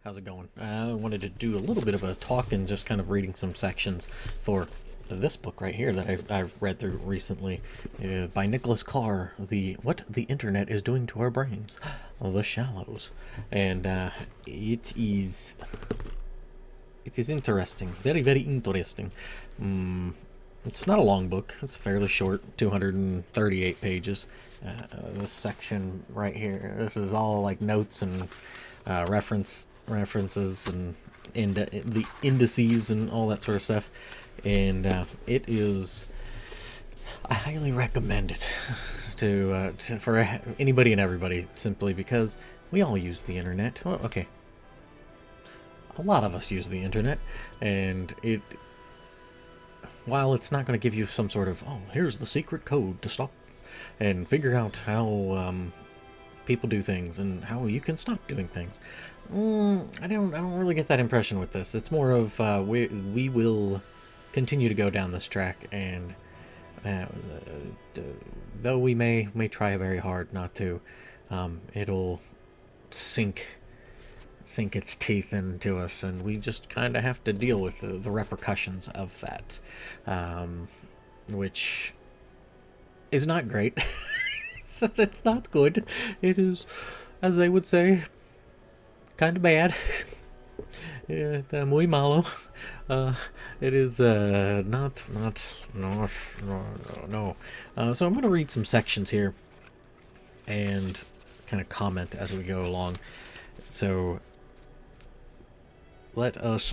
How's it going? I wanted to do a little bit of a talk and just kind of reading some sections for this book right here that I've read through recently by Nicholas Carr, the What the Internet is Doing to Our Brains, The Shallows. And it is interesting, very, very interesting. It's not a long book. It's fairly short, 238 pages. This section right here, this is all like notes and references and the indices and all that sort of stuff. And it is, I highly recommend it for anybody and everybody, simply because we all use the internet. Well, okay, a lot of us use the internet, and while it's not going to give you some sort of, oh, here's the secret code to stop and figure out how people do things and how you can stop doing things, I don't really get that impression with this. It's more of we will continue to go down this track, and though we may try very hard not to, it'll sink its teeth into us, and we just kind of have to deal with the repercussions of that, which is not great. It's not good. It is, as they would say, kind of bad. Yeah, muy malo. It is not no. So I'm going to read some sections here and kind of comment as we go along. So let us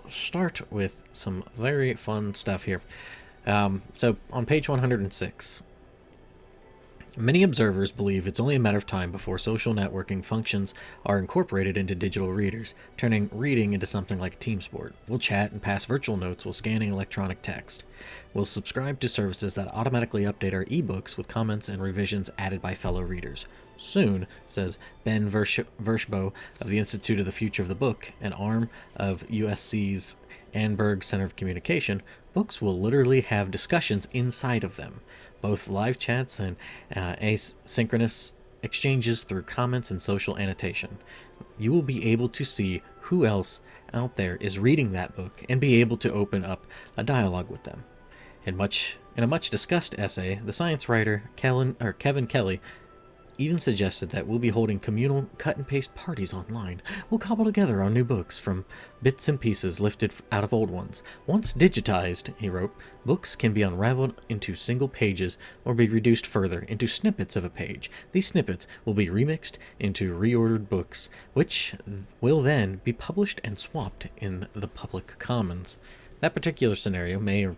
start with some very fun stuff here. So on page 106, many observers believe it's only a matter of time before social networking functions are incorporated into digital readers, turning reading into something like a team sport. We'll chat and pass virtual notes while scanning electronic text. We'll subscribe to services that automatically update our ebooks with comments and revisions added by fellow readers. Soon, says Ben Vershbow of the Institute of the Future of the Book, an arm of USC's Annenberg Center of Communication, books will literally have discussions inside of them, both live chats and asynchronous exchanges through comments and social annotation. You will be able to see who else out there is reading that book and be able to open up a dialogue with them. In a much discussed essay, the science writer Kevin Kelly even suggested that we'll be holding communal cut-and-paste parties online. We'll cobble together our new books from bits and pieces lifted out of old ones. Once digitized, he wrote, books can be unraveled into single pages or be reduced further into snippets of a page. These snippets will be remixed into reordered books, which will then be published and swapped in the public commons. That particular scenario may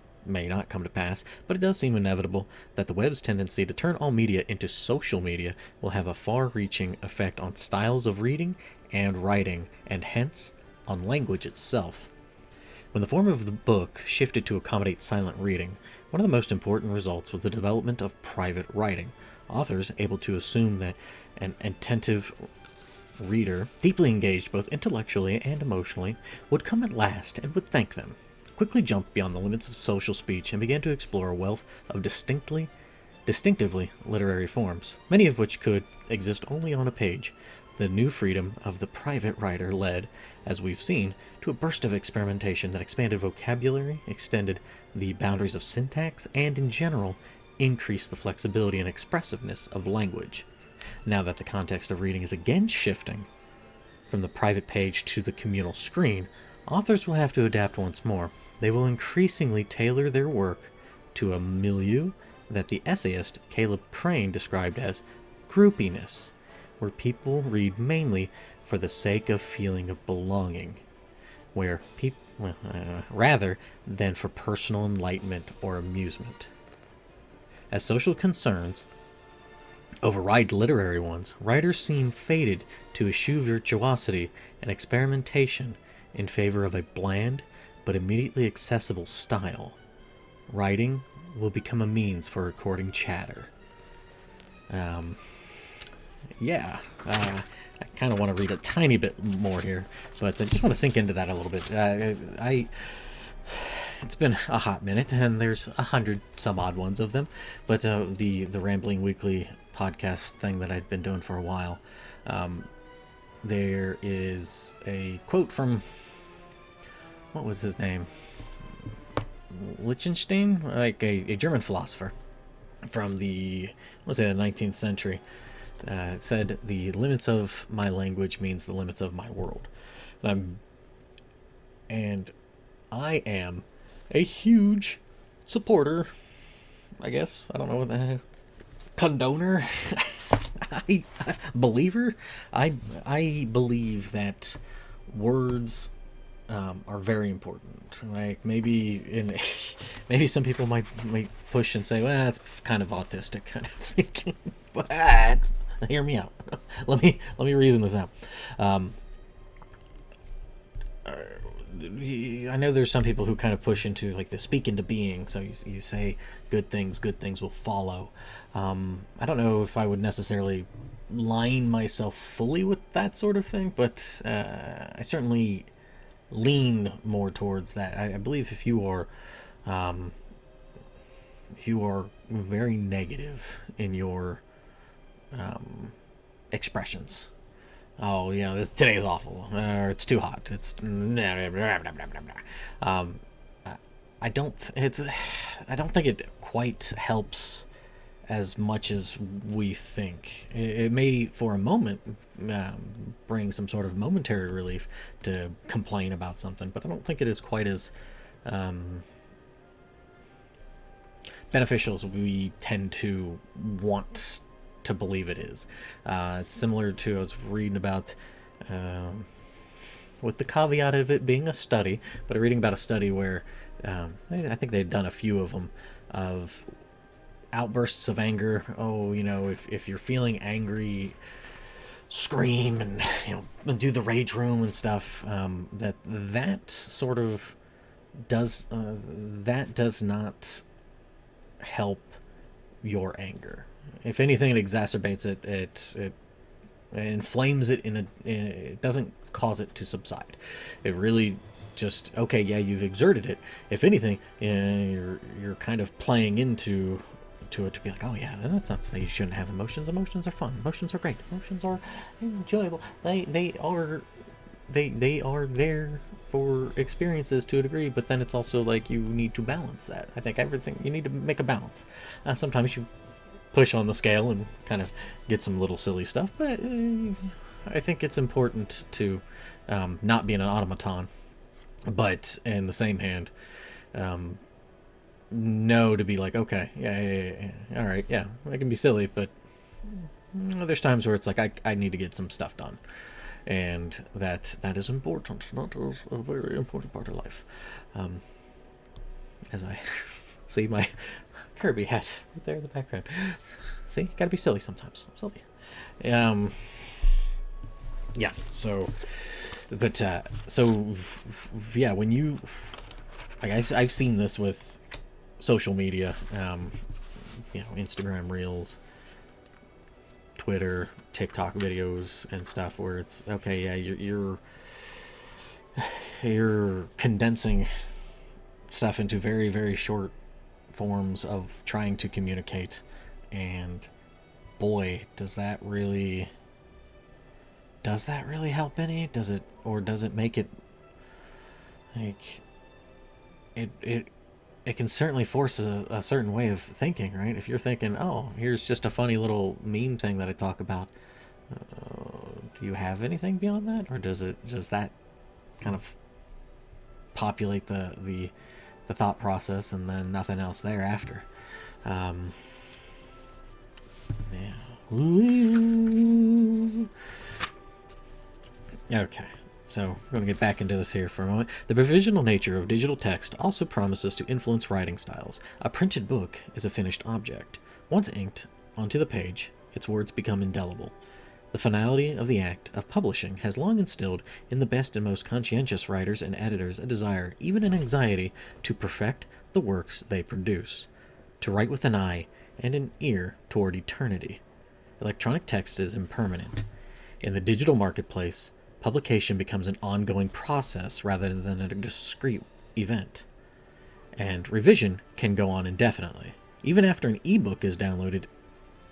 not come to pass, but it does seem inevitable that the web's tendency to turn all media into social media will have a far-reaching effect on styles of reading and writing, and hence on language itself. When the form of the book shifted to accommodate silent reading, one of the most important results was the development of private writing. Authors able to assume that an attentive reader, deeply engaged both intellectually and emotionally, would come at last and would thank them, quickly jumped beyond the limits of social speech and began to explore a wealth of distinctively literary forms, many of which could exist only on a page. The new freedom of the private writer led, as we've seen, to a burst of experimentation that expanded vocabulary, extended the boundaries of syntax, and in general, increased the flexibility and expressiveness of language. Now that the context of reading is again shifting from the private page to the communal screen, authors will have to adapt once more. They will increasingly tailor their work to a milieu that the essayist Caleb Crane described as groupiness, where people read mainly for the sake of feeling of belonging, rather than for personal enlightenment or amusement. As social concerns override literary ones, writers seem fated to eschew virtuosity and experimentation in favor of a bland but immediately accessible style. Writing will become a means for recording chatter. I kind of want to read a tiny bit more here, but I just want to sink into that a little bit. It's been a hot minute, and there's 100 some odd ones of them, but the Rambling Weekly podcast thing that I've been doing for a while, there is a quote from, what was his name? Liechtenstein, like a German philosopher from the, let's say, the 19th century. It said, "The limits of my language means the limits of my world." And I am a huge supporter, I guess. I don't know what the condoner. Believer. I believe that words are very important. Like maybe some people might push and say, well, that's kind of autistic kind of thinking. But hear me out. let me reason this out. I know there's some people who kind of push into like the speak into being. So you say good things will follow. I don't know if I would necessarily line myself fully with that sort of thing, but I certainly lean more towards that. I believe if you are very negative in your expressions, oh, you know, today is awful, or it's too hot, it's I don't think it quite helps as much as we think. It may for a moment bring some sort of momentary relief to complain about something, but I don't think it is quite as beneficial as we tend to want to believe it is. It's similar to, I was reading about, with the caveat of it being a study, but I'm reading about a study where I think they'd done a few of them, of outbursts of anger. Oh, you know, if you're feeling angry, scream and, you know, do the rage room and stuff. That sort of does not help your anger. If anything, it exacerbates it. It inflames it it doesn't cause it to subside. It really just, okay, yeah, you've exerted it. If anything, you're kind of playing into it to be like, oh yeah, that's not to say you shouldn't have emotions. Emotions are fun. Emotions are great. Emotions are enjoyable. They are there for experiences to a degree, but then it's also like you need to balance that. I think everything, you need to make a balance. Sometimes you push on the scale and kind of get some little silly stuff, but I think it's important to not be an automaton, but in the same hand, know to be like, okay, yeah, all right, yeah, I can be silly, but there's times where it's like I need to get some stuff done, and that is important. That is a very important part of life. As I see my Kirby hat right there in the background. See, gotta be silly sometimes. Silly. Yeah. So, but yeah, when you, like, I've seen this with social media, you know, Instagram Reels, Twitter, TikTok videos and stuff, where it's okay, yeah, you're condensing stuff into very, very short forms of trying to communicate, and boy, does that really help any? Does it make it like it can certainly force a certain way of thinking, right? If you're thinking, oh, here's just a funny little meme thing that I talk about, do you have anything beyond that, or does that kind of populate the thought process and then nothing else thereafter? Okay, so we're going to get back into this here for a moment. The provisional nature of digital text also promises to influence writing styles. A printed book is a finished object. Once inked onto the page, its words become indelible. The finality of the act of publishing has long instilled in the best and most conscientious writers and editors a desire, even an anxiety, to perfect the works they produce, to write with an eye and an ear toward eternity. Electronic text is impermanent. In the digital marketplace, publication becomes an ongoing process rather than a discrete event. And revision can go on indefinitely. Even after an ebook is downloaded,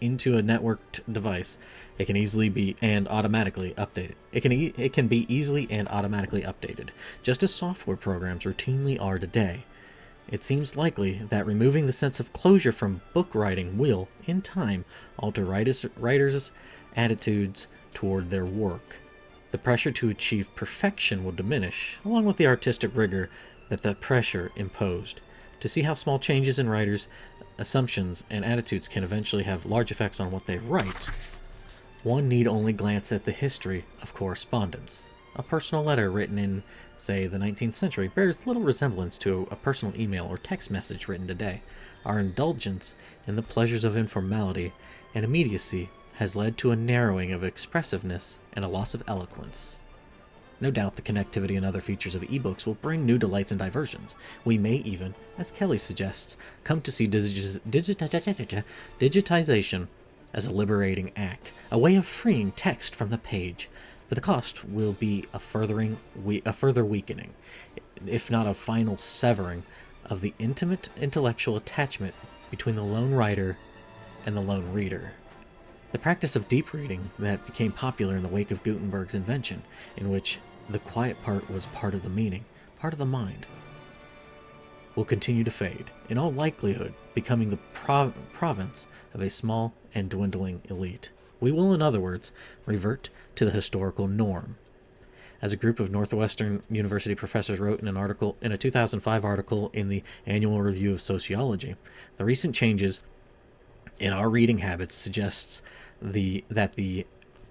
into a networked device, it can easily be and automatically updated. It can be easily and automatically updated, just as software programs routinely are today. It seems likely that removing the sense of closure from book writing will, in time, alter writers' attitudes toward their work. The pressure to achieve perfection will diminish, along with the artistic rigor that the pressure imposed. To see how small changes in writers' assumptions and attitudes can eventually have large effects on what they write, one need only glance at the history of correspondence. A personal letter written in, say, the 19th century bears little resemblance to a personal email or text message written today. Our indulgence in the pleasures of informality and immediacy has led to a narrowing of expressiveness and a loss of eloquence. No doubt the connectivity and other features of ebooks will bring new delights and diversions. We may even, as Kelly suggests, come to see digitization as a liberating act, a way of freeing text from the page. But the cost will be a further weakening, if not a final severing, of the intimate intellectual attachment between the lone writer and the lone reader. The practice of deep reading that became popular in the wake of Gutenberg's invention, in which the quiet part was part of the meaning, part of the mind, will continue to fade, in all likelihood becoming the province of a small and dwindling elite. We will, in other words, revert to the historical norm. As a group of Northwestern University professors wrote in a 2005 article in the Annual Review of Sociology, the recent changes in our reading habits suggests that the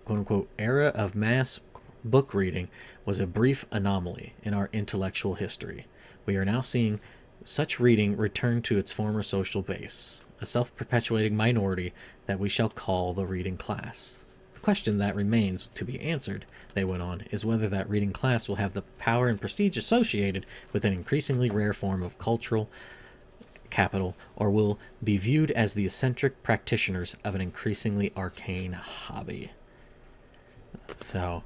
quote-unquote era of mass book reading was a brief anomaly in our intellectual history. We are now seeing such reading return to its former social base, a self-perpetuating minority that we shall call the reading class. The question that remains to be answered, they went on, is whether that reading class will have the power and prestige associated with an increasingly rare form of cultural capital, or will be viewed as the eccentric practitioners of an increasingly arcane hobby. So,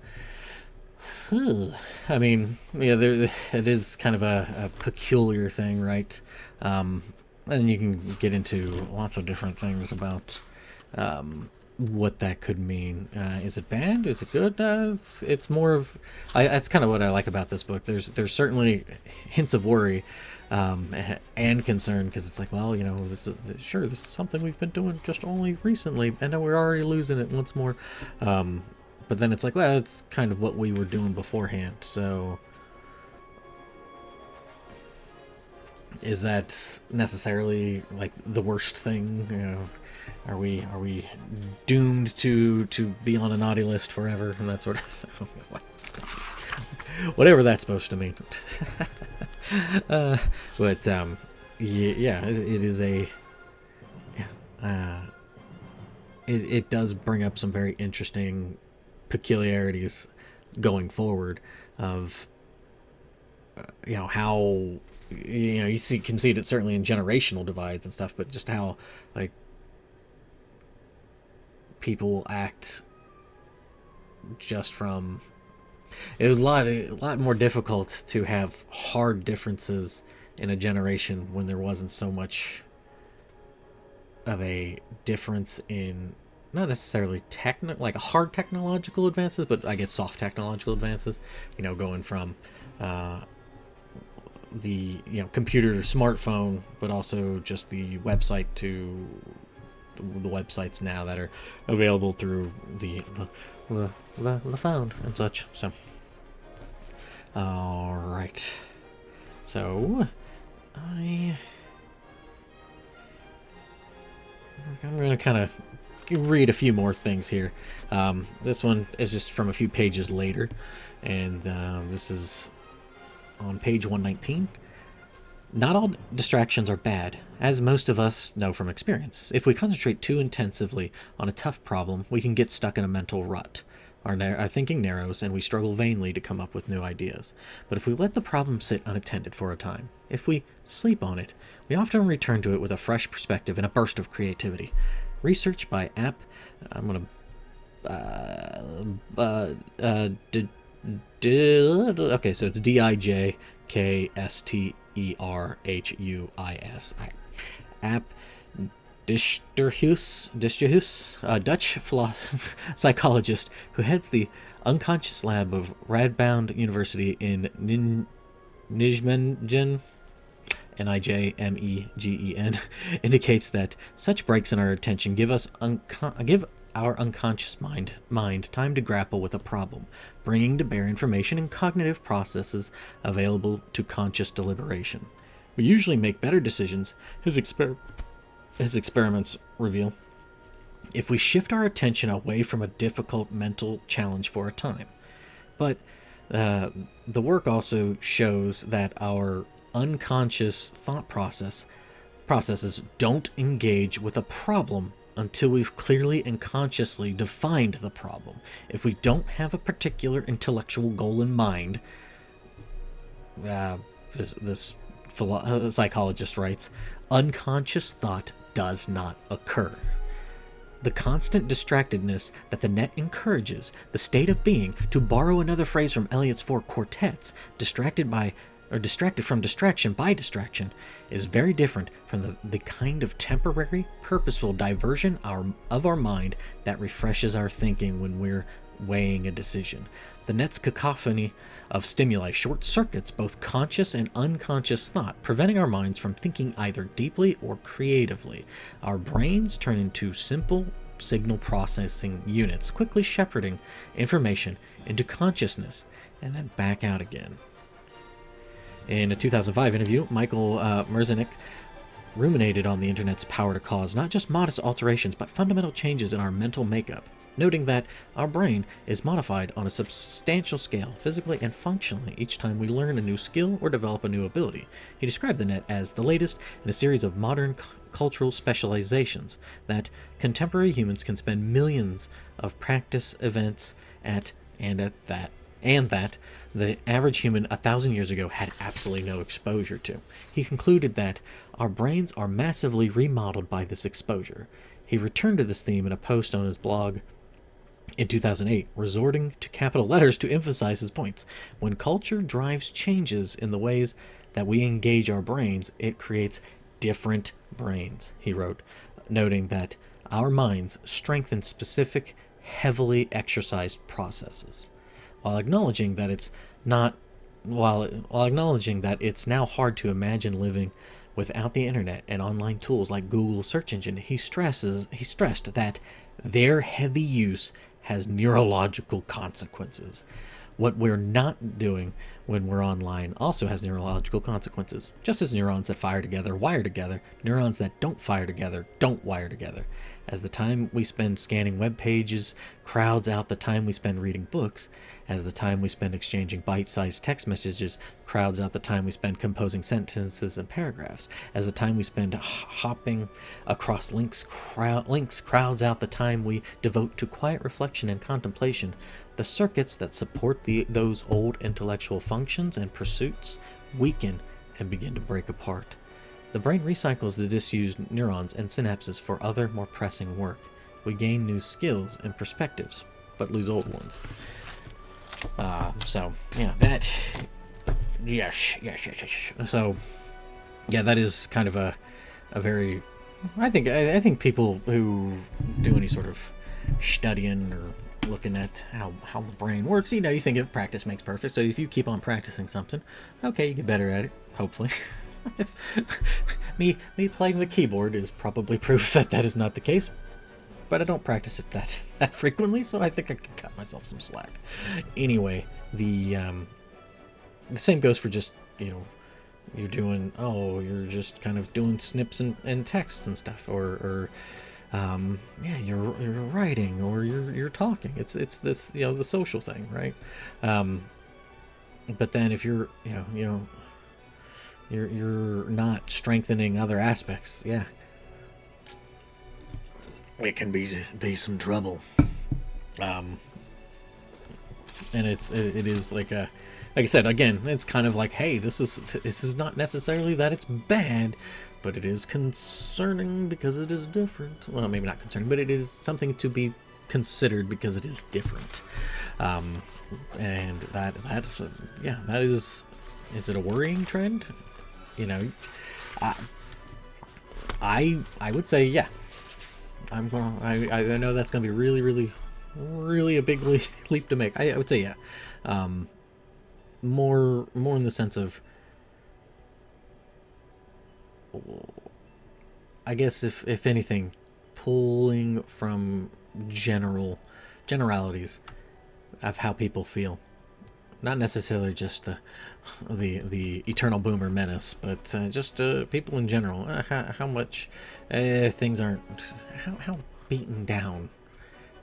I mean, yeah, it is kind of a peculiar thing, right? And you can get into lots of different things about what that could mean. Is it bad? Is it good? It's more of... that's kind of what I like about this book. There's certainly hints of worry and concern, because it's like, well, this is something we've been doing just only recently, and now we're already losing it once more. But then it's like, well, it's kind of what we were doing beforehand. So is that necessarily like the worst thing? Are we doomed to be on a naughty list forever and that sort of thing? Whatever that's supposed to mean. But yeah, it is a... it does bring up some very interesting peculiarities going forward of how you can see it certainly in generational divides and stuff, but just how like people act just from... It was a lot more difficult to have hard differences in a generation when there wasn't so much of a difference in not necessarily like hard technological advances, but I guess soft technological advances. Going from the computer to smartphone, but also just the website to the websites now that are available through the phone and such. So, all right. So, I'm gonna kind of read a few more things here. This one is just from a few pages later, and this is on page 119. Not all distractions are bad, as most of us know from experience. If we concentrate too intensively on a tough problem, we can get stuck in a mental rut. Our thinking narrows, and we struggle vainly to come up with new ideas. But if we let the problem sit unattended for a time, if we sleep on it, we often return to it with a fresh perspective and a burst of creativity. Research by App... I'm going to... okay, so it's DIJKSTERHUIS. App Disterhuus, a Dutch psychologist who heads the unconscious lab of Radboud University in Nijmegen, Nijmegen, indicates that such breaks in our attention give our unconscious mind time to grapple with a problem, bringing to bear information and cognitive processes available to conscious deliberation. We usually make better decisions, his experiments reveal, if we shift our attention away from a difficult mental challenge for a time. But the work also shows that our unconscious thought processes don't engage with a problem until we've clearly and consciously defined the problem. If we don't have a particular intellectual goal in mind, this psychologist writes, unconscious thought does not occur. The constant distractedness that the net encourages, the state of being, to borrow another phrase from Eliot's four quartets, distracted from distraction by distraction, is very different from the kind of temporary, purposeful diversion of our mind that refreshes our thinking when we're weighing a decision. The net's cacophony of stimuli short circuits both conscious and unconscious thought, preventing our minds from thinking either deeply or creatively. Our brains turn into simple signal processing units, quickly shepherding information into consciousness and then back out again. In a 2005 interview, Michael Merzenich ruminated on the internet's power to cause not just modest alterations, but fundamental changes in our mental makeup, noting that our brain is modified on a substantial scale, physically and functionally, each time we learn a new skill or develop a new ability. He described the net as the latest in a series of modern cultural specializations that contemporary humans can spend millions of practice events at, and that the average human 1,000 years ago had absolutely no exposure to. He concluded that our brains are massively remodeled by this exposure. He returned to this theme in a post on his blog in 2008, resorting to capital letters to emphasize his points. When culture drives changes in the ways that we engage our brains, it creates different brains, he wrote, noting that our minds strengthen specific, heavily exercised processes. While acknowledging that it's now hard to imagine living without the internet and online tools like Google search engine, he stressed that their heavy use has neurological consequences. What we're not doing when we're online also has neurological consequences. Just as neurons that fire together wire together, neurons that don't fire together don't wire together. As the time we spend scanning web pages crowds out the time we spend reading books, as the time we spend exchanging bite-sized text messages crowds out the time we spend composing sentences and paragraphs, as the time we spend hopping across links crowds out the time we devote to quiet reflection and contemplation, the circuits that support those old intellectual functions and pursuits weaken and begin to break apart. The brain recycles the disused neurons and synapses for other, more pressing work. We gain new skills and perspectives, but lose old ones. So that is kind of a very, I think people who do any sort of studying or looking at how the brain works, you think if practice makes perfect. So if you keep on practicing something, okay, you get better at it, hopefully. me playing the keyboard is probably proof that is not the case, but I don't practice it that frequently, so I think I could cut myself some slack. Anyway, the same goes for just, you're just kind of doing snips and texts and stuff, or you're writing, or you're talking. It's this, the social thing, right? But then if you're you're not strengthening other aspects, it can be some trouble. And it is like I said, again, it's kind of like, hey, this is not necessarily that it's bad, but it is concerning because it is different. Well, maybe not concerning, but it is something to be considered because it is different. And that is it a worrying trend? I would say yeah. I know that's gonna be really really really a big leap to make. I would say yeah. More in the sense of, I guess if anything, pulling from generalities of how people feel, not necessarily just the eternal boomer menace, but just people in general. How much things aren't, how beaten down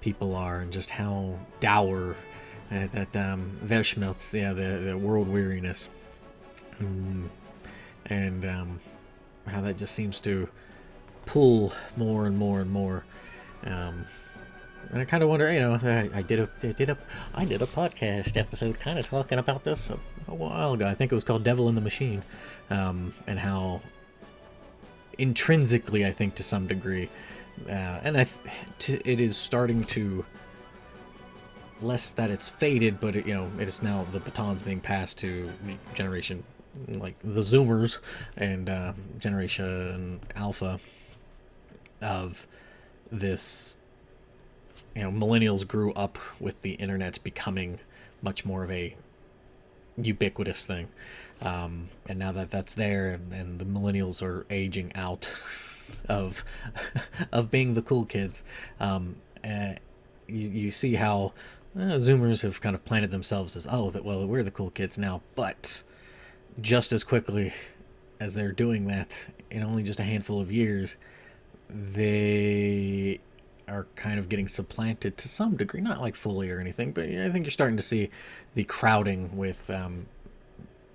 people are, and just how dour that Verschmelz, yeah, the world weariness, and how that just seems to pull more and more and more. And I kind of wonder, I did a podcast episode kind of talking about this a while ago. I think it was called "Devil in the Machine," and how intrinsically, I think to some degree, and it is starting to, less that it's faded, but it is now the baton's being passed to generation like the Zoomers and Generation Alpha of this. Millennials grew up with the internet becoming much more of a ubiquitous thing, and now that that's there, and the millennials are aging out of of being the cool kids, you see how Zoomers have kind of planted themselves as, well, we're the cool kids now, but just as quickly as they're doing that, in only just a handful of years, they are kind of getting supplanted to some degree, not like fully or anything, but I think you're starting to see the crowding with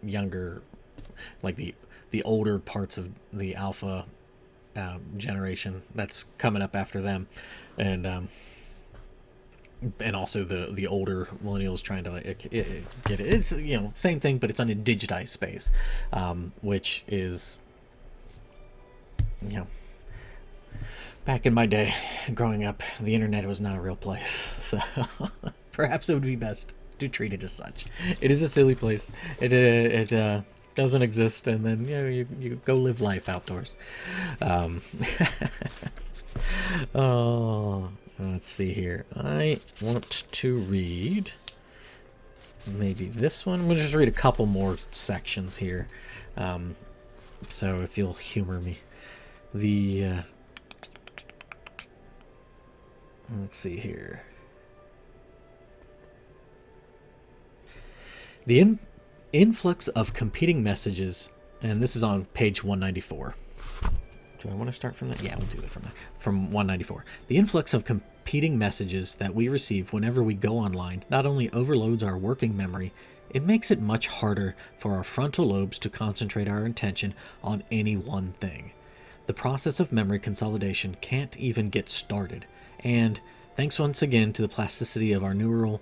younger, like the older parts of the alpha generation that's coming up after them, and also the older millennials trying to get it. It's same thing, but it's on a digitized space, which is back in my day, growing up, the internet was not a real place, so perhaps it would be best to treat it as such. It is a silly place. It doesn't exist, and then you go live life outdoors. Oh, let's see here. I want to read maybe this one. We'll just read a couple more sections here. So if you'll humor me, let's see here. The influx of competing messages, and this is on page 194. Do I want to start from that? Yeah, we'll do it from 194. The influx of competing messages that we receive whenever we go online not only overloads our working memory, it makes it much harder for our frontal lobes to concentrate our attention on any one thing. The process of memory consolidation can't even get started. And thanks once again to the plasticity of our neuronal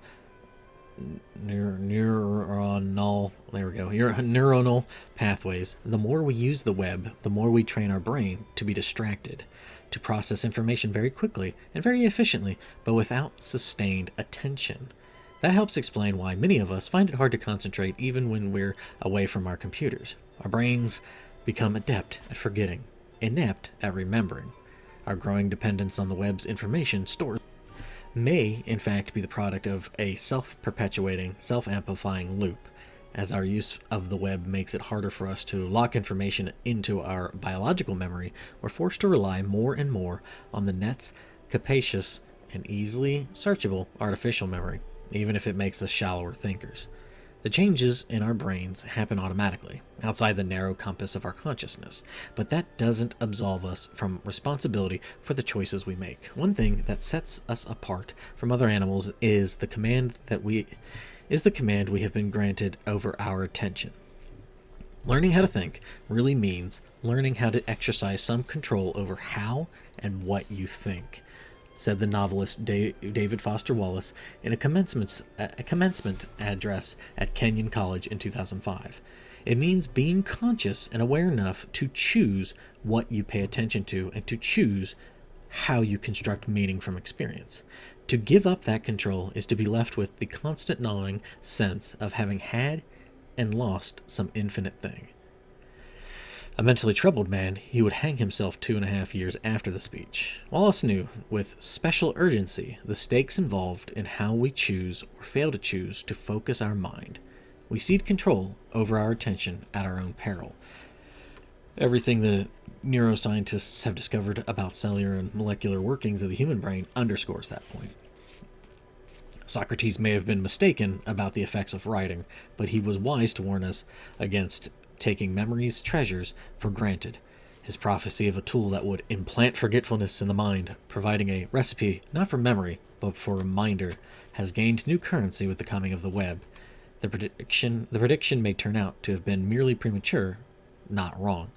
pathways, the more we use the web, the more we train our brain to be distracted, to process information very quickly and very efficiently, but without sustained attention. That helps explain why many of us find it hard to concentrate even when we're away from our computers. Our brains become adept at forgetting, inept at remembering. Our growing dependence on the web's information stores may, in fact, be the product of a self-perpetuating, self-amplifying loop. As our use of the web makes it harder for us to lock information into our biological memory, we're forced to rely more and more on the net's capacious and easily searchable artificial memory, even if it makes us shallower thinkers. The changes in our brains happen automatically, outside the narrow compass of our consciousness, but that doesn't absolve us from responsibility for the choices we make. One thing that sets us apart from other animals is the command we have been granted over our attention. Learning how to think really means learning how to exercise some control over how and what you think, said the novelist David Foster Wallace in a commencement address at Kenyon College in 2005. It means being conscious and aware enough to choose what you pay attention to and to choose how you construct meaning from experience. To give up that control is to be left with the constant gnawing sense of having had and lost some infinite thing. A mentally troubled man, he would hang himself 2.5 years after the speech. Wallace knew, with special urgency, the stakes involved in how we choose or fail to choose to focus our mind. We cede control over our attention at our own peril. Everything the neuroscientists have discovered about cellular and molecular workings of the human brain underscores that point. Socrates may have been mistaken about the effects of writing, but he was wise to warn us against taking memory's treasures for granted. His prophecy of a tool that would implant forgetfulness in the mind, providing a recipe not for memory, but for reminder, has gained new currency with the coming of the web. The prediction may turn out to have been merely premature, not wrong.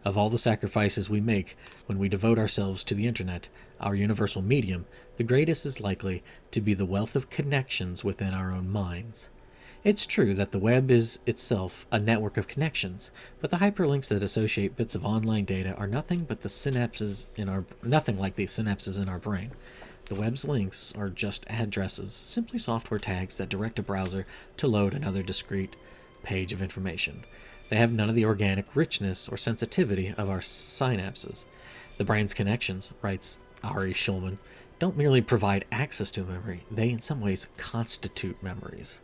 Of all the sacrifices we make when we devote ourselves to the internet, our universal medium, the greatest is likely to be the wealth of connections within our own minds. It's true that the web is itself a network of connections, but the hyperlinks that associate bits of online data are nothing like the synapses in our brain. The web's links are just addresses, simply software tags that direct a browser to load another discrete page of information. They have none of the organic richness or sensitivity of our synapses. The brain's connections, writes Ari Schulman, don't merely provide access to memory, they in some ways constitute memories.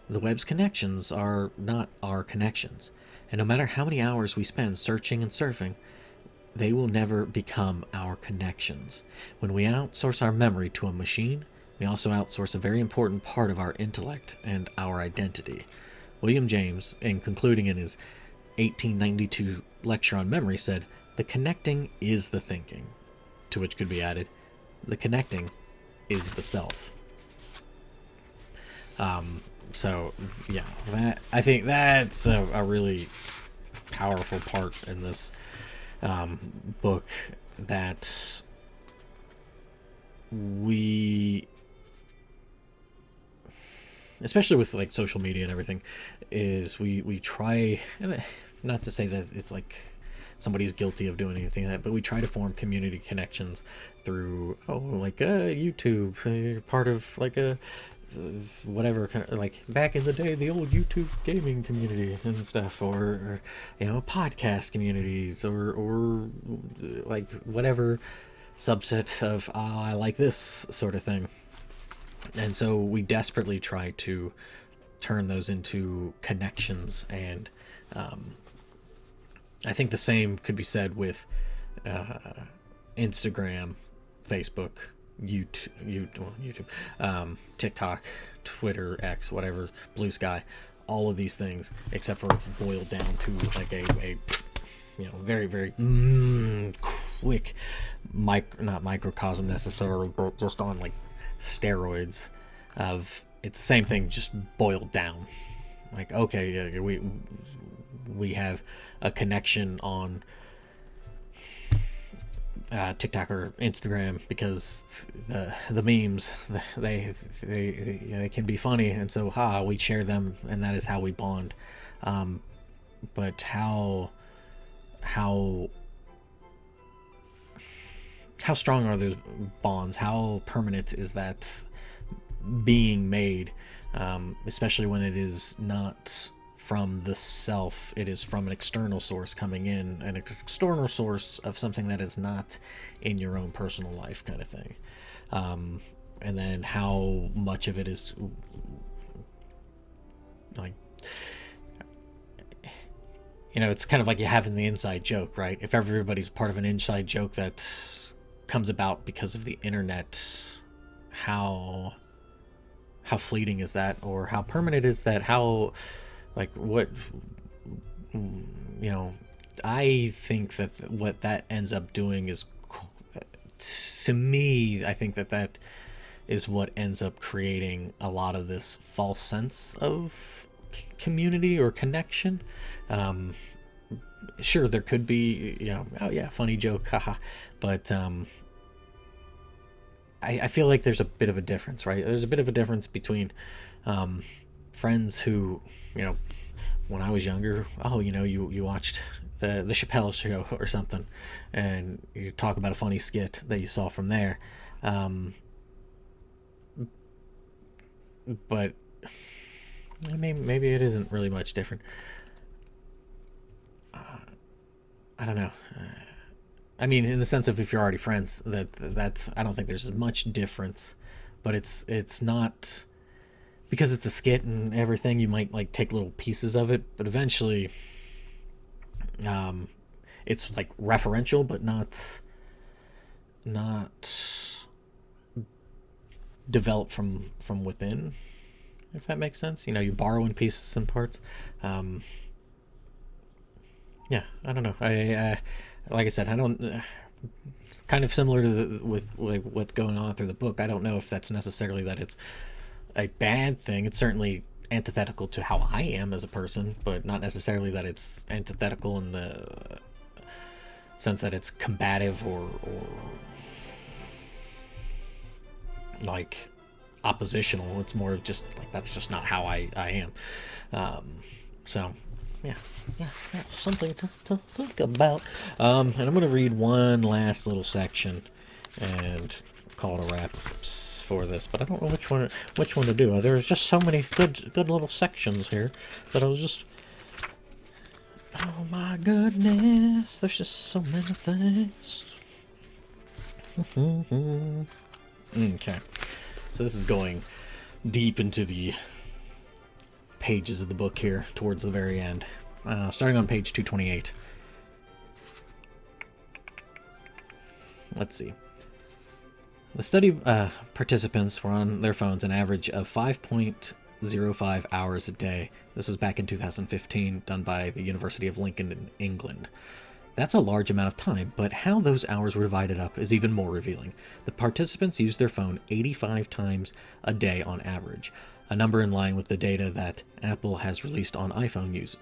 The web's connections are not our connections, and no matter how many hours we spend searching and surfing, they will never become our connections. When we outsource our memory to a machine, we also outsource a very important part of our intellect and our identity. William James, in concluding in his 1892 lecture on memory, said, "The connecting is the thinking," to which could be added, "The connecting is the self." So, yeah, I think that's a really powerful part in this book, that we, especially with like social media and everything, is we try, not to say that it's like somebody's guilty of doing anything like that, but we try to form community connections through YouTube, part of like a whatever kind of, like back in the day, the old YouTube gaming community and stuff, or podcast communities, or like whatever subset of I like this sort of thing. And so we desperately try to turn those into connections, and I think the same could be said with Instagram, Facebook, YouTube, TikTok, Twitter, X, whatever, Blue Sky, all of these things, except for boiled down to like a very, very quick, not microcosm necessarily, but just on like steroids of, it's the same thing, just boiled down. Like, okay, we have a connection on TikTok or Instagram because the memes, they can be funny, and so we share them, and that is how we bond. But how strong are those bonds? How permanent is that being made? Especially when it is not from the self, it is from an external source coming in, an external source of something that is not in your own personal life, kind of thing. And then how much of it is like, it's kind of like you having the inside joke, right? If everybody's part of an inside joke that comes about because of the internet, how fleeting is that, or how permanent is that? How, like, what, I think that what that ends up doing is, to me, I think that is what ends up creating a lot of this false sense of community or connection. Sure, there could be, oh yeah, funny joke, haha, but I feel like there's a bit of a difference, right? There's a bit of a difference between friends who, when I was younger, you watched the Chappelle Show or something, and you talk about a funny skit that you saw from there. But maybe it isn't really much different. I don't know. I mean, in the sense of if you're already friends, that's I don't think there's as much difference, but it's not because it's a skit and everything. You might like take little pieces of it, but eventually, um, it's like referential, but not developed from within. If that makes sense, you borrow in pieces and parts. Um, yeah, I don't know. I like I said, I don't. Kind of similar to with like what's going on through the book. I don't know if that's necessarily that it's a bad thing. It's certainly antithetical to how I am as a person, but not necessarily that it's antithetical in the sense that it's combative or like oppositional. It's more of just like that's just not how I am. So yeah, yeah, something to think about. And I'm gonna read one last little section and call it a wrap for this. But I don't know which one to do. There's just so many good little sections here that I was just. Oh my goodness, there's just so many things. Okay, so this is going deep into the pages of the book here towards the very end. Starting on page 228. Let's see. The study participants were on their phones an average of 5.05 hours a day. This was back in 2015, done by the University of Lincoln in England. That's a large amount of time, but how those hours were divided up is even more revealing. The participants used their phone 85 times a day on average, a number in line with the data that Apple has released on iPhone use.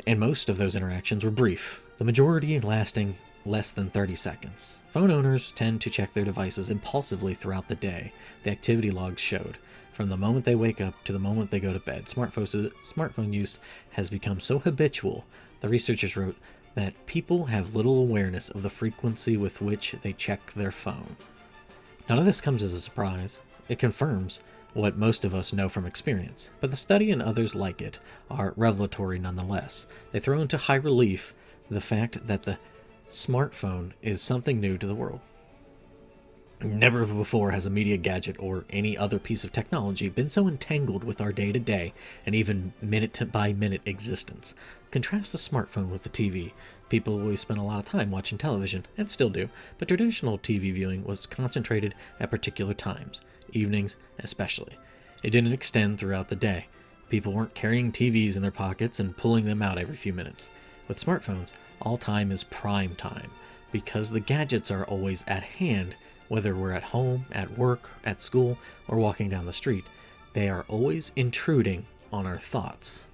And most of those interactions were brief, the majority lasting less than 30 seconds. Phone owners tend to check their devices impulsively throughout the day, the activity logs showed. From the moment they wake up to the moment they go to bed, smartphone use has become so habitual, the researchers wrote, that people have little awareness of the frequency with which they check their phone. None of this comes as a surprise. It confirms what most of us know from experience, but the study and others like it are revelatory nonetheless. They throw into high relief the fact that the smartphone is something new to the world. Never before has a media gadget or any other piece of technology been so entangled with our day-to-day and even minute-by-minute existence. Contrast the smartphone with the TV. People always spent a lot of time watching television, and still do, but traditional TV viewing was concentrated at particular times, evenings especially. It didn't extend throughout the day. People weren't carrying TVs in their pockets and pulling them out every few minutes. With smartphones, all time is prime time, because the gadgets are always at hand. Whether we're at home, at work, at school, or walking down the street, they are always intruding on our thoughts.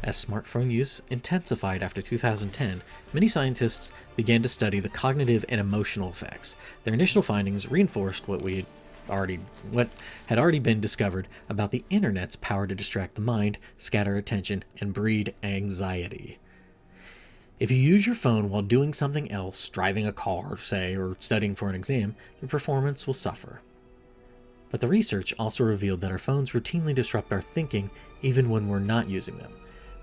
As smartphone use intensified after 2010, many scientists began to study the cognitive and emotional effects. Their initial findings reinforced what had already been discovered about the internet's power to distract the mind, scatter attention, and breed anxiety. If you use your phone while doing something else, driving a car, say, or studying for an exam, your performance will suffer. But the research also revealed that our phones routinely disrupt our thinking even when we're not using them,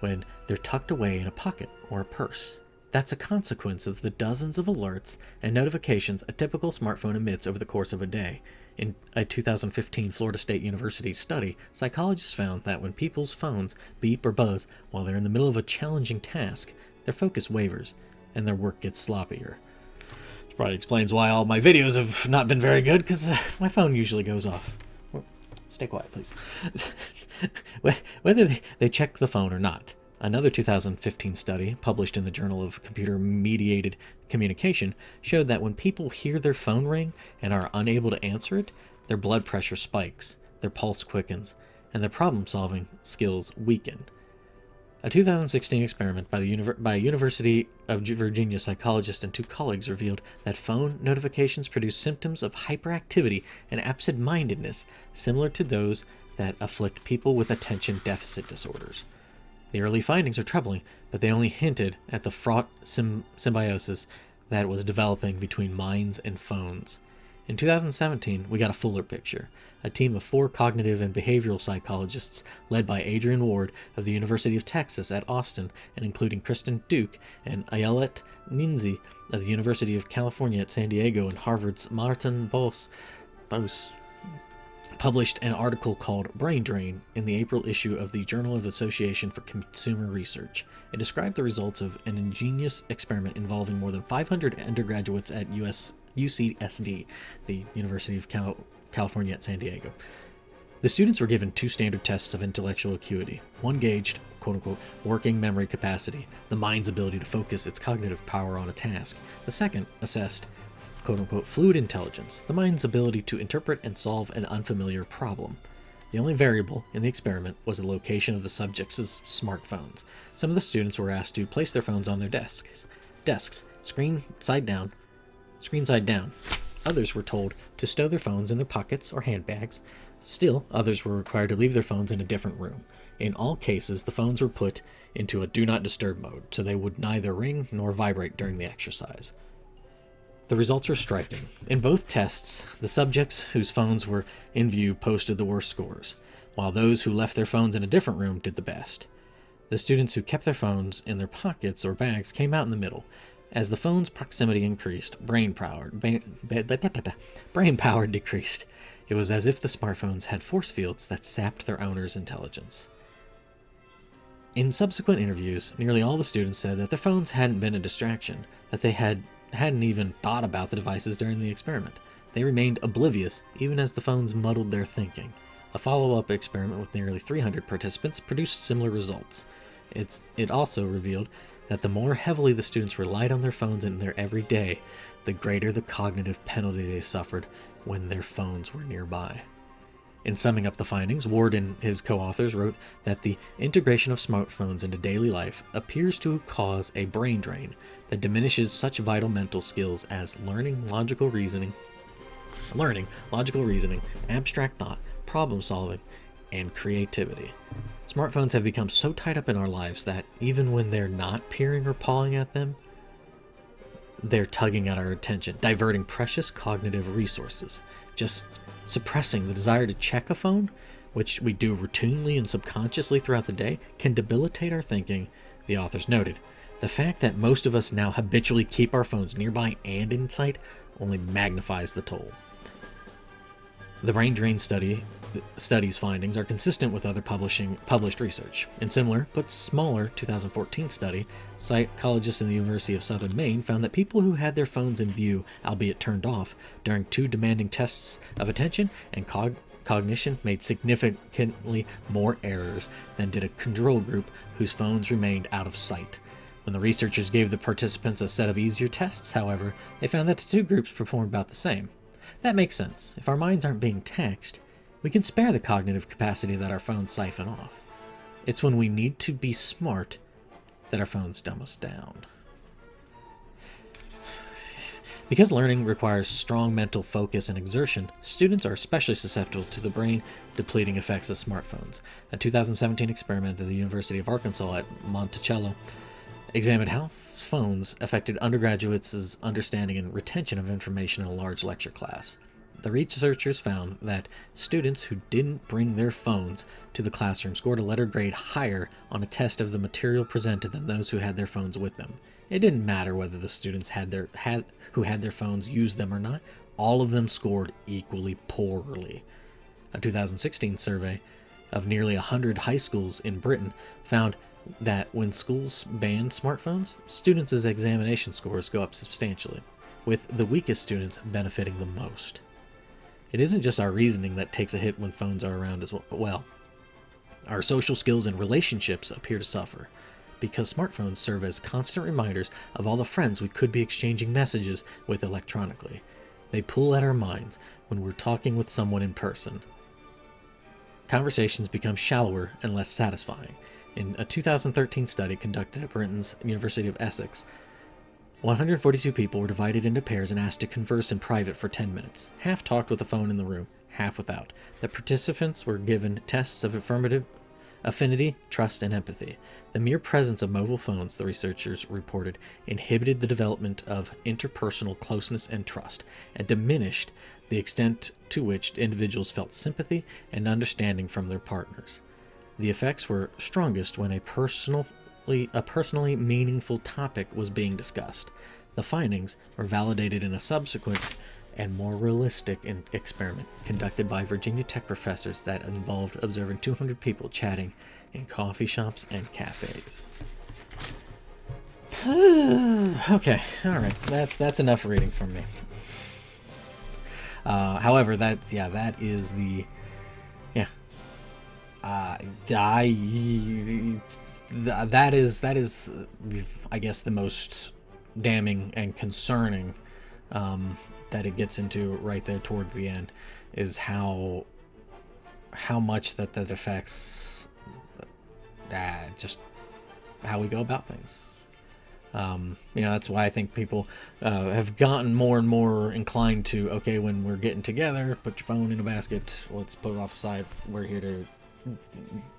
when they're tucked away in a pocket or a purse. That's a consequence of the dozens of alerts and notifications a typical smartphone emits over the course of a day. In a 2015 Florida State University study, psychologists found that when people's phones beep or buzz while they're in the middle of a challenging task, their focus wavers, and their work gets sloppier. This probably explains why all my videos have not been very good, because my phone usually goes off. Stay quiet, please. Whether they check the phone or not. Another 2015 study, published in the Journal of Computer-Mediated Communication, showed that when people hear their phone ring and are unable to answer it, their blood pressure spikes, their pulse quickens, and their problem-solving skills weaken. A 2016 experiment by a University of Virginia psychologist and two colleagues revealed that phone notifications produce symptoms of hyperactivity and absent-mindedness similar to those that afflict people with attention deficit disorders. The early findings are troubling, but they only hinted at the fraught symbiosis that was developing between minds and phones. In 2017, we got a fuller picture. A team of 4 cognitive and behavioral psychologists, led by Adrian Ward of the University of Texas at Austin, and including Kristen Duke and Ayelet Ninzi of the University of California at San Diego and Harvard's Martin Bose, published an article called Brain Drain in the April issue of the Journal of Association for Consumer Research. It described the results of an ingenious experiment involving more than 500 undergraduates at UCSD, the University of California at San Diego. The students were given 2 standard tests of intellectual acuity. One gauged, quote-unquote, working memory capacity, the mind's ability to focus its cognitive power on a task. The second assessed, quote-unquote, fluid intelligence, the mind's ability to interpret and solve an unfamiliar problem. The only variable in the experiment was the location of the subjects' smartphones. Some of the students were asked to place their phones on their desks, screen side down. Others were told to stow their phones in their pockets or handbags. Still, others were required to leave their phones in a different room. In all cases, the phones were put into a do not disturb mode, so they would neither ring nor vibrate during the exercise. The results were striking. In both tests, the subjects whose phones were in view posted the worst scores, while those who left their phones in a different room did the best. The students who kept their phones in their pockets or bags came out in the middle. As the phone's proximity increased, brain power decreased. It was as if the smartphones had force fields that sapped their owner's intelligence. In subsequent interviews, nearly all the students said that their phones hadn't been a distraction, that they hadn't even thought about the devices during the experiment. They remained oblivious even as the phones muddled their thinking. A follow-up experiment with nearly 300 participants produced similar results. It also revealed that the more heavily the students relied on their phones in their everyday, the greater the cognitive penalty they suffered when their phones were nearby. In summing up the findings, Ward and his co-authors wrote that the integration of smartphones into daily life appears to cause a brain drain that diminishes such vital mental skills as learning, logical reasoning, abstract thought, problem solving, and creativity. Smartphones have become so tied up in our lives that even when they're not peering or pawing at them, they're tugging at our attention, diverting precious cognitive resources. Just suppressing the desire to check a phone, which we do routinely and subconsciously throughout the day, can debilitate our thinking, the authors noted. The fact that most of us now habitually keep our phones nearby and in sight only magnifies the toll. The brain drain study's findings are consistent with other published research. In similar but smaller 2014 study, psychologists in the University of Southern Maine found that people who had their phones in view, albeit turned off, during 2 demanding tests of attention and cognition made significantly more errors than did a control group whose phones remained out of sight. When the researchers gave the participants a set of easier tests, however, they found that the 2 groups performed about the same. That makes sense. If our minds aren't being taxed, we can spare the cognitive capacity that our phones siphon off. It's when we need to be smart that our phones dumb us down. Because learning requires strong mental focus and exertion, students are especially susceptible to the brain-depleting effects of smartphones. A 2017 experiment at the University of Arkansas at Monticello examined how phones affected undergraduates' understanding and retention of information in a large lecture class. The researchers found that students who didn't bring their phones to the classroom scored a letter grade higher on a test of the material presented than those who had their phones with them. It didn't matter whether the students who had their phones used them or not. All of them scored equally poorly. A 2016 survey of nearly 100 high schools in Britain found that when schools ban smartphones, students' examination scores go up substantially, with the weakest students benefiting the most. It isn't just our reasoning that takes a hit when phones are around as well. Our social skills and relationships appear to suffer, because smartphones serve as constant reminders of all the friends we could be exchanging messages with electronically. They pull at our minds when we're talking with someone in person. Conversations become shallower and less satisfying. In a 2013 study conducted at Britain's University of Essex, 142 people were divided into pairs and asked to converse in private for 10 minutes. Half talked with the phone in the room, half without. The participants were given tests of affinity, trust, and empathy. The mere presence of mobile phones, the researchers reported, inhibited the development of interpersonal closeness and trust, and diminished the extent to which individuals felt sympathy and understanding from their partners. The effects were strongest when a personally meaningful topic was being discussed. The findings were validated in a subsequent and more realistic experiment conducted by Virginia Tech professors that involved observing 200 people chatting in coffee shops and cafes. Okay, all right, that's enough reading from me. However, that is the that is I guess the most damning and concerning that it gets into right there toward the end is how much that affects just how we go about things. That's why I think people have gotten more and more inclined to, okay, when we're getting together, put your phone in a basket, let's put it off the side, we're here to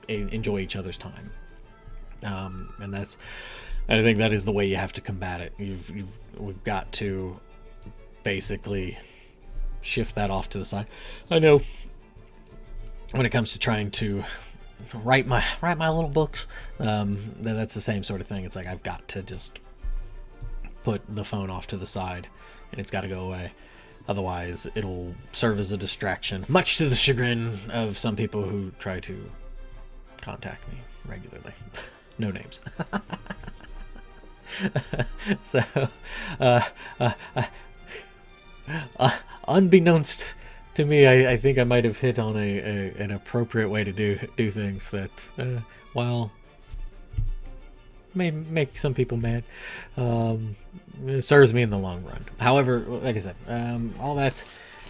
enjoy each other's time. And I think that is the way you have to combat it. We've got to basically shift that off to the side. I know when it comes to trying to write my little books, that's the same sort of thing. It's like I've got to just put the phone off to the side and it's got to go away. Otherwise, it'll serve as a distraction, much to the chagrin of some people who try to contact me regularly. No names. So, unbeknownst to me, I think I might have hit on an appropriate way to do things that, while may make some people mad, it serves me in the long run. However, like I said, all that,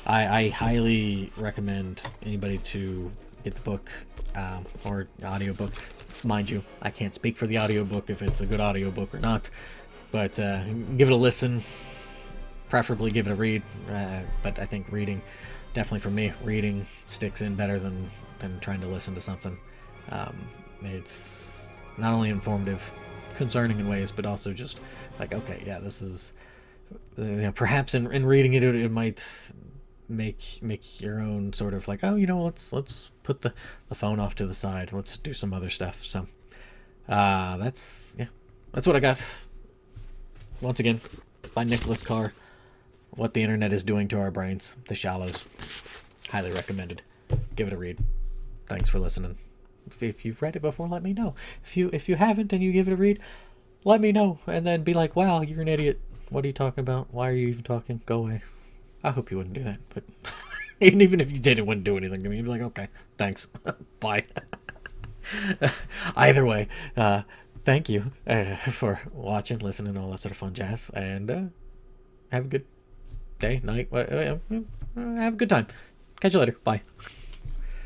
I highly recommend anybody to get the book or audiobook. Mind you, I can't speak for the audiobook if it's a good audiobook or not, but give it a listen. Preferably give it a read, but I think reading, definitely for me, reading sticks in better than trying to listen to something. It's not only informative, concerning in ways, but also just like, okay, yeah, this is perhaps in reading it might make your own sort of like, oh, let's put the phone off to the side, let's do some other stuff. So that's what I got. Once again, by Nicholas Carr, What the Internet is Doing to Our Brains, The Shallows. Highly recommended. Give it a read. Thanks for listening. If you've read it before, let me know. If you haven't and you give it a read, let me know. And then be like, wow, you're an idiot. What are you talking about? Why are you even talking? Go away. I hope you wouldn't do that. But even if you did, it wouldn't do anything to me. You'd be like, okay, thanks. Bye. Either way, thank you for watching, listening, all that sort of fun jazz. And have a good day, night. Have a good time. Catch you later. Bye.